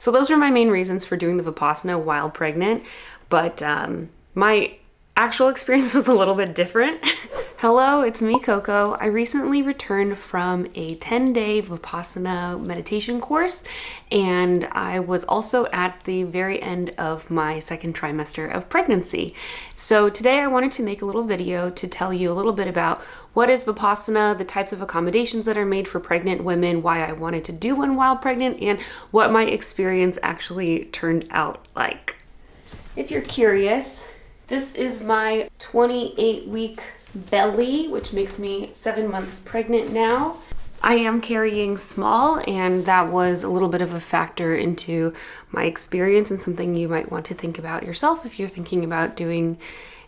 So those were my main reasons for doing the Vipassana while pregnant, but my actual experience was a little bit different. Hello, it's me, Coco. I recently returned from a 10-day Vipassana meditation course, and I was also at the very end of my second trimester of pregnancy. So today I wanted to make a little video to tell you a little bit about what is Vipassana, the types of accommodations that are made for pregnant women, why I wanted to do one while pregnant, and what my experience actually turned out like. If you're curious, this is my 28-week belly, which makes me 7 months pregnant now. I am carrying small, and that was a little bit of a factor into my experience and something you might want to think about yourself if you're thinking about doing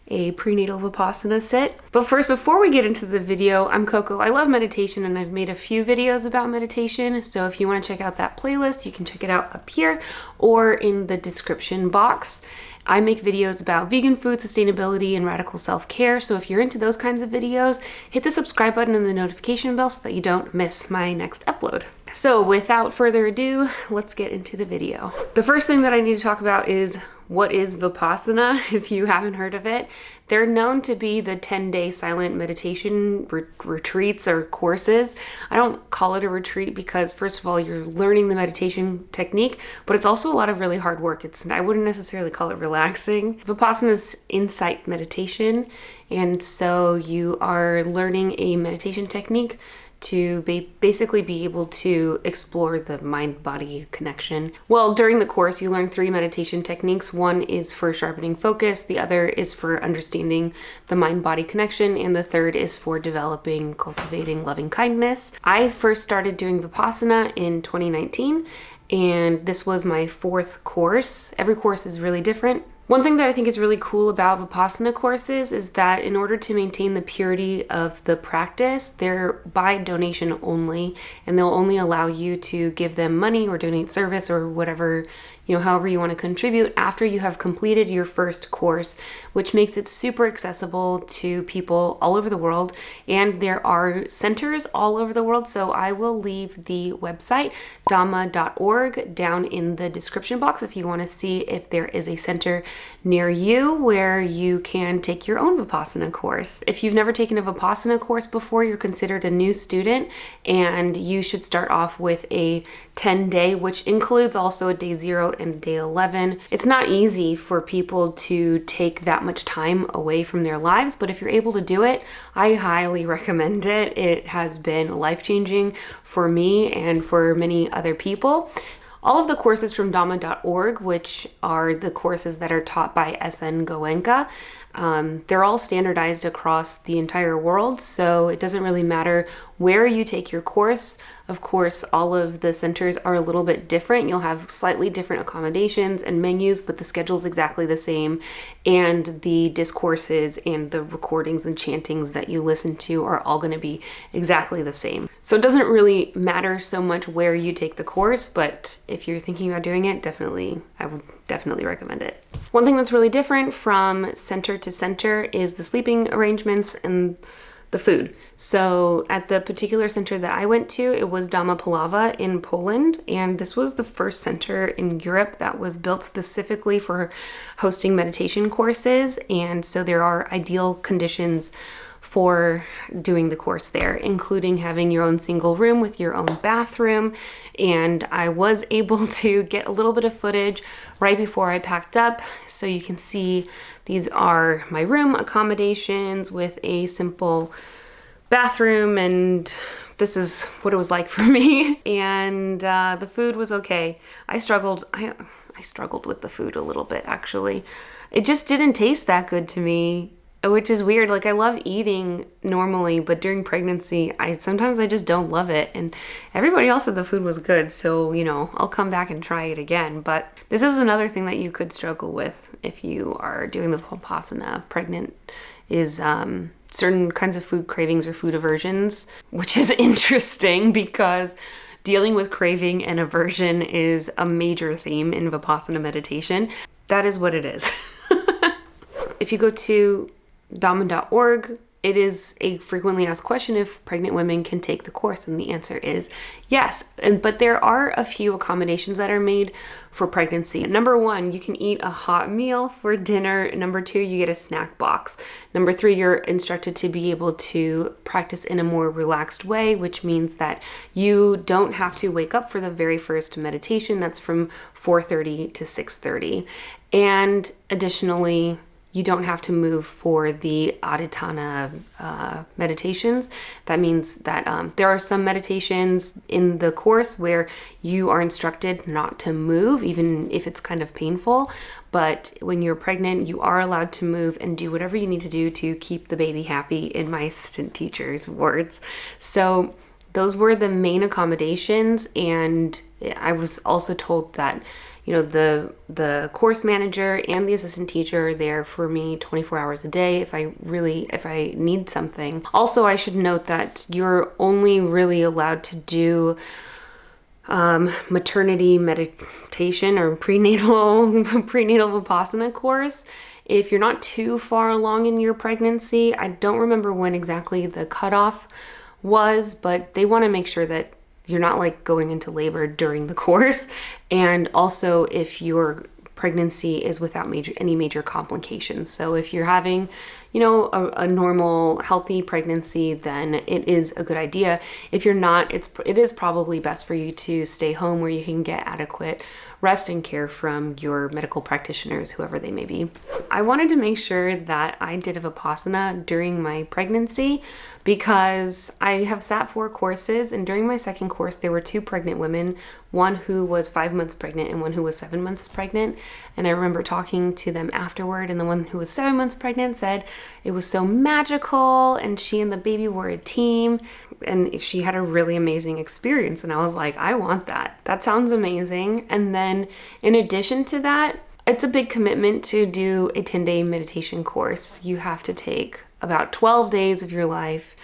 a prenatal Vipassana sit. But first, before we get into the video, I'm Coco. I love meditation, and I've made a few videos about meditation. So if you want to check out that playlist, you can check it out up here or in the description box. I make videos about vegan food, sustainability, and radical self-care. So if you're into those kinds of videos, hit the subscribe button and the notification bell so that you don't miss my next upload. So without further ado, let's get into the video. The first thing that I need to talk about is what is Vipassana, if you haven't heard of it. They're known to be the 10-day silent meditation retreats or courses. I don't call it a retreat because, first of all, you're learning the meditation technique, but it's also a lot of really hard work. I wouldn't necessarily call it relaxing. Vipassana is insight meditation, and so you are learning a meditation technique to basically be able to explore the mind-body connection. Well, during the course, you learn 3 meditation techniques. One is for sharpening focus, the other is for understanding the mind-body connection, and the third is for cultivating loving kindness. I first started doing Vipassana in 2019, and this was my 4th course. Every course is really different. One thing that I think is really cool about Vipassana courses is that in order to maintain the purity of the practice, they're by donation only, and they'll only allow you to give them money or donate service or whatever, however you want to contribute after you have completed your first course, which makes it super accessible to people all over the world. And there are centers all over the world. So I will leave the website dhamma.org down in the description box if you want to see if there is a center near you where you can take your own Vipassana course. If you've never taken a Vipassana course before, you're considered a new student, and you should start off with a 10-day, which includes also a day 0 and day 11. It's not easy for people to take that much time away from their lives, but if you're able to do it, I highly recommend it. It has been life-changing for me and for many other people. All of the courses from dhamma.org, which are the courses that are taught by SN Goenka, they're all standardized across the entire world, so it doesn't really matter where you take your course. Of course, all of the centers are a little bit different. You'll have slightly different accommodations and menus, but the schedule's exactly the same, and the discourses and the recordings and chantings that you listen to are all going to be exactly the same. So it doesn't really matter so much where you take the course, but if you're thinking about doing it, I would definitely recommend it. One thing that's really different from center to center is the sleeping arrangements and the food. So at the particular center that I went to, it was Dhamma Palava in Poland, and this was the first center in Europe that was built specifically for hosting meditation courses, and so there are ideal conditions for doing the course there, including having your own single room with your own bathroom. And I was able to get a little bit of footage right before I packed up, so you can see these are my room accommodations with a simple bathroom, and this is what it was like for me. And the food was okay. I struggled with the food a little bit, actually. It just didn't taste that good to me, which is weird. Like, I love eating normally, but during pregnancy, sometimes I just don't love it. And everybody else said the food was good, so, I'll come back and try it again. But this is another thing that you could struggle with if you are doing the Vipassana pregnant, is certain kinds of food cravings or food aversions, which is interesting because dealing with craving and aversion is a major theme in Vipassana meditation. That is what it is. If you go to dhamma.org, it is a frequently asked question if pregnant women can take the course, and the answer is yes. But there are a few accommodations that are made for pregnancy. Number one, you can eat a hot meal for dinner. Number two, you get a snack box. Number three, you're instructed to be able to practice in a more relaxed way, which means that you don't have to wake up for the very first meditation. That's from 4:30 to 6:30. And additionally, you don't have to move for the aditana meditations. That means that there are some meditations in the course where you are instructed not to move, even if it's kind of painful. But when you're pregnant, you are allowed to move and do whatever you need to do to keep the baby happy, in my assistant teacher's words. So those were the main accommodations. And I was also told that the course manager and the assistant teacher are there for me 24 hours a day if I need something. Also, I should note that you're only really allowed to do maternity meditation or prenatal Vipassana course if you're not too far along in your pregnancy. I don't remember when exactly the cutoff was, but they want to make sure that you're not like going into labor during the course. And also if your pregnancy is without any major complications. So if you're having, a normal, healthy pregnancy, then it is a good idea. If you're not, it is probably best for you to stay home where you can get adequate rest and care from your medical practitioners, whoever they may be. I wanted to make sure that I did a Vipassana during my pregnancy because I have sat 4 courses, and during my second course, there were 2 pregnant women, one who was 5 months pregnant and one who was 7 months pregnant. And I remember talking to them afterward, and the one who was 7 months pregnant said it was so magical, and she and the baby were a team, and she had a really amazing experience. And I was like, I want that. That sounds amazing. And then in addition to that, it's a big commitment to do a 10-day meditation course. You have to take about 12 days of your life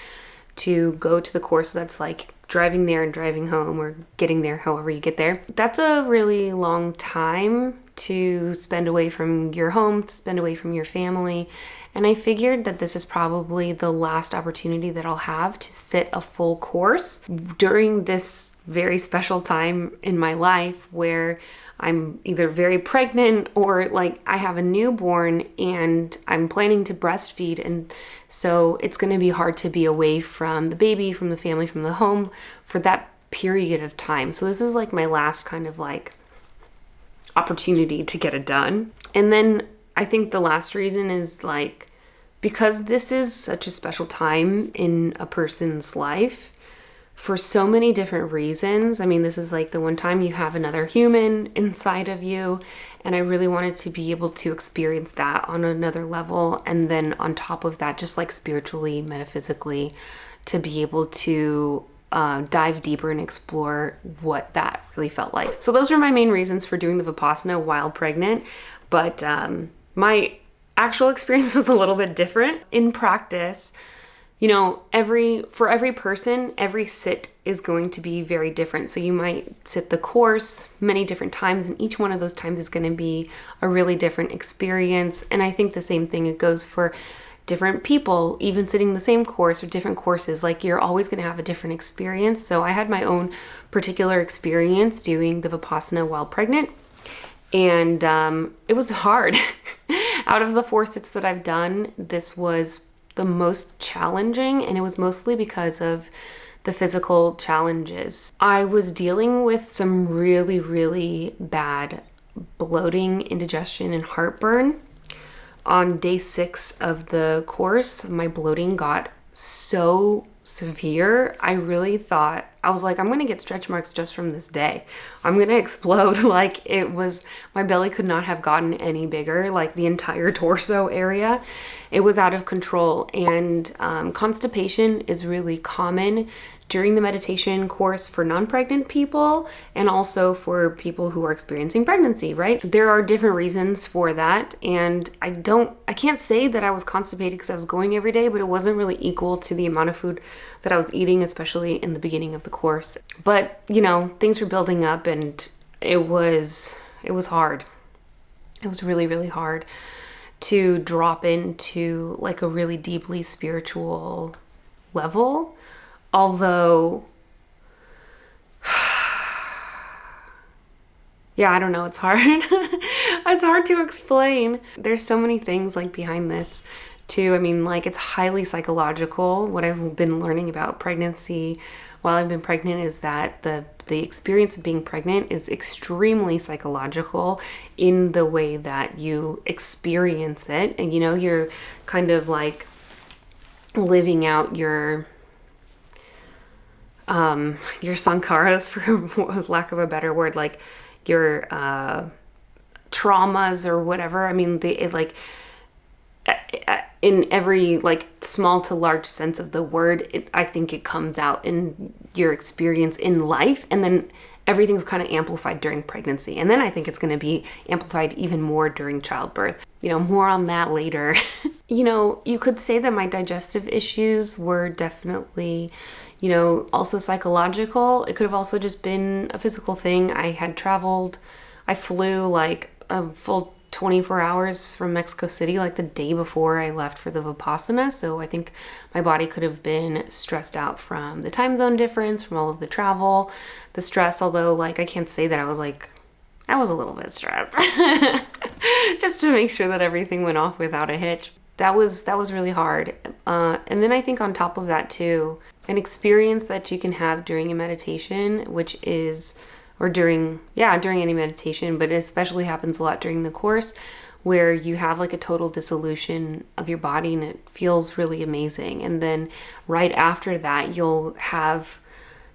to go to the course. So that's like driving there and driving home, or getting there however you get there. That's a really long time to spend away from your home, to spend away from your family. And I figured that this is probably the last opportunity that I'll have to sit a full course during this very special time in my life where I'm either very pregnant or like I have a newborn and I'm planning to breastfeed. And so it's going to be hard to be away from the baby, from the family, from the home for that period of time. So this is like my last kind of like opportunity to get it done. And then I think the last reason is like, because this is such a special time in a person's life for so many different reasons. I mean, this is like the one time you have another human inside of you. And I really wanted to be able to experience that on another level. And then on top of that, just like spiritually, metaphysically, to be able to dive deeper and explore what that really felt like. So those are my main reasons for doing the Vipassana while pregnant. But my actual experience was a little bit different. In practice, for every person, every sit is going to be very different. So you might sit the course many different times, and each one of those times is going to be a really different experience. And I think the same thing, it goes for different people, even sitting the same course or different courses. Like, you're always going to have a different experience. So I had my own particular experience doing the Vipassana while pregnant. And it was hard. Out of the 4 sits that I've done, this was the most challenging, and it was mostly because of the physical challenges. I was dealing with some really, really bad bloating, indigestion, and heartburn. On day 6 of the course, my bloating got so severe. I really thought, I was like, I'm going to get stretch marks just from this day. I'm going to explode. Like, my belly could not have gotten any bigger, like the entire torso area. It was out of control. And constipation is really common during the meditation course for non-pregnant people, and also for people who are experiencing pregnancy, right? There are different reasons for that. And I can't say that I was constipated because I was going every day, but it wasn't really equal to the amount of food that I was eating, especially in the beginning of the course. But, things were building up, and it was hard. It was really, really hard to drop into like a really deeply spiritual level. Although, yeah, I don't know, it's hard. It's hard to explain. There's so many things like behind this too. I mean, like, it's highly psychological. What I've been learning about pregnancy while I've been pregnant is that the experience of being pregnant is extremely psychological in the way that you experience it. And, you know, you're kind of like living out your sankharas, for lack of a better word, like your traumas or whatever. I mean, in every like small to large sense of the word, I think it comes out in your experience in life, and then everything's kind of amplified during pregnancy. And then I think it's going to be amplified even more during childbirth. You know, more on that later. You know, you could say that my digestive issues were definitely, you know, also psychological. It could have also just been a physical thing. I flew like a full 24 hours from Mexico City, like the day before I left for the Vipassana. So I think my body could have been stressed out from the time zone difference, from all of the travel, the stress. Although, like, I can't say that I was a little bit stressed just to make sure that everything went off without a hitch. That was really hard. And then I think on top of that too, an experience that you can have during a meditation, which is, or during any meditation, but it especially happens a lot during the course, where you have like a total dissolution of your body and it feels really amazing. And then right after that, you'll have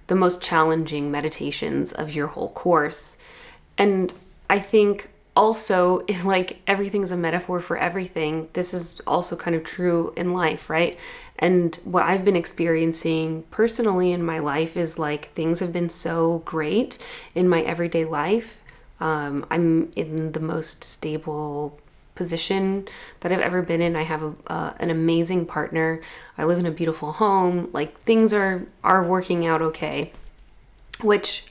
the most challenging meditations of your whole course. And I think also, if like everything's a metaphor for everything, this is also kind of true in life, right? And what I've been experiencing personally in my life is like things have been so great in my everyday life. I'm in the most stable position that I've ever been in. I have an amazing partner. I live in a beautiful home. Like, things are working out okay, which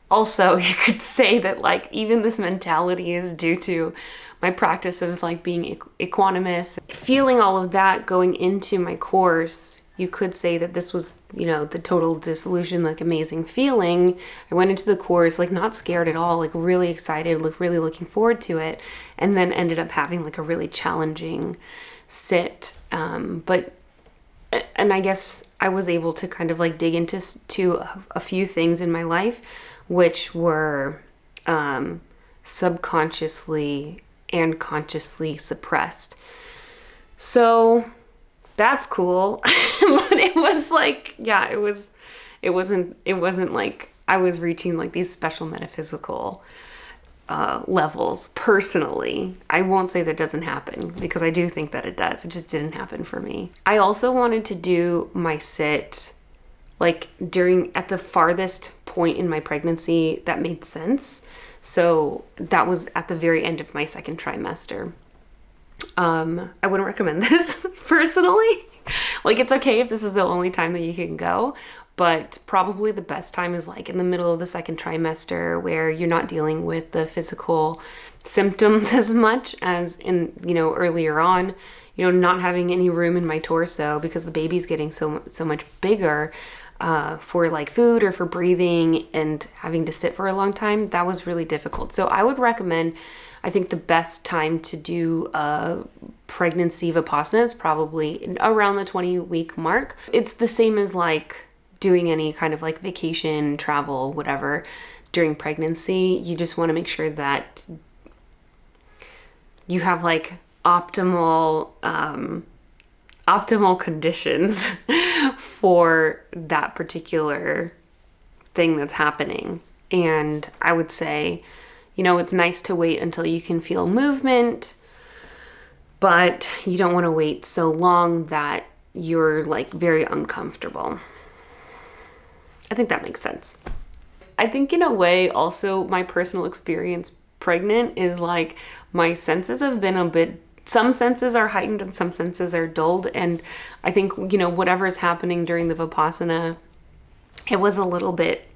also, you could say that like even this mentality is due to my practice of like being equanimous, feeling all of that going into my course. You could say that this was, you know, the total dissolution, like amazing feeling. I went into the course like not scared at all, like really excited, really looking forward to it, and then ended up having like a really challenging sit. And I guess I was able to kind of like dig into a few things in my life which were subconsciously and consciously suppressed. So that's cool. But it was like, yeah, it wasn't like I was reaching like these special metaphysical levels personally. I won't say that doesn't happen, because I do think that it does. It just didn't happen for me. I also wanted to do my sit like at the farthest point in my pregnancy that made sense. So that was at the very end of my second trimester. I wouldn't recommend this personally. Like, it's okay if this is the only time that you can go, but probably the best time is like in the middle of the second trimester, where you're not dealing with the physical symptoms as much as in, you know, earlier on, you know, not having any room in my torso because the baby's getting so much bigger. For like food or for breathing and having to sit for a long time, that was really difficult. So I would recommend, I think the best time to do a pregnancy Vipassana is probably around the 20-week mark. It's the same as like doing any kind of like vacation, travel, whatever during pregnancy. You just want to make sure that you have like optimal conditions for that particular thing that's happening. And I would say, you know, it's nice to wait until you can feel movement, but you don't want to wait so long that you're like very uncomfortable. I think that makes sense. I think in a way also my personal experience pregnant is like my senses have been a bit, some senses are heightened and some senses are dulled. And I think, you know, whatever is happening during the Vipassana, it was a little bit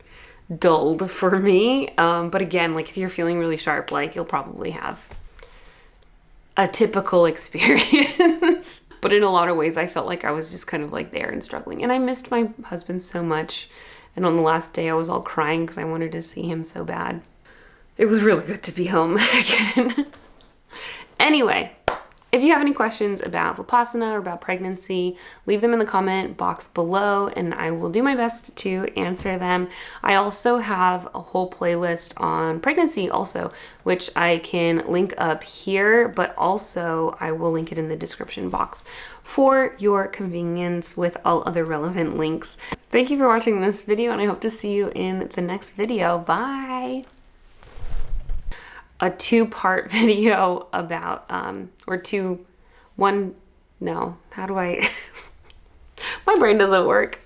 dulled for me. But again, like if you're feeling really sharp, like you'll probably have a typical experience. But in a lot of ways, I felt like I was just kind of like there and struggling. And I missed my husband so much. And on the last day, I was all crying because I wanted to see him so bad. It was really good to be home again. Anyway, if you have any questions about Vipassana or about pregnancy, leave them in the comment box below and I will do my best to answer them. I also have a whole playlist on pregnancy also, which I can link up here, but also I will link it in the description box for your convenience with all other relevant links. Thank you for watching this video and I hope to see you in the next video. Bye! A two-part video about, my brain doesn't work.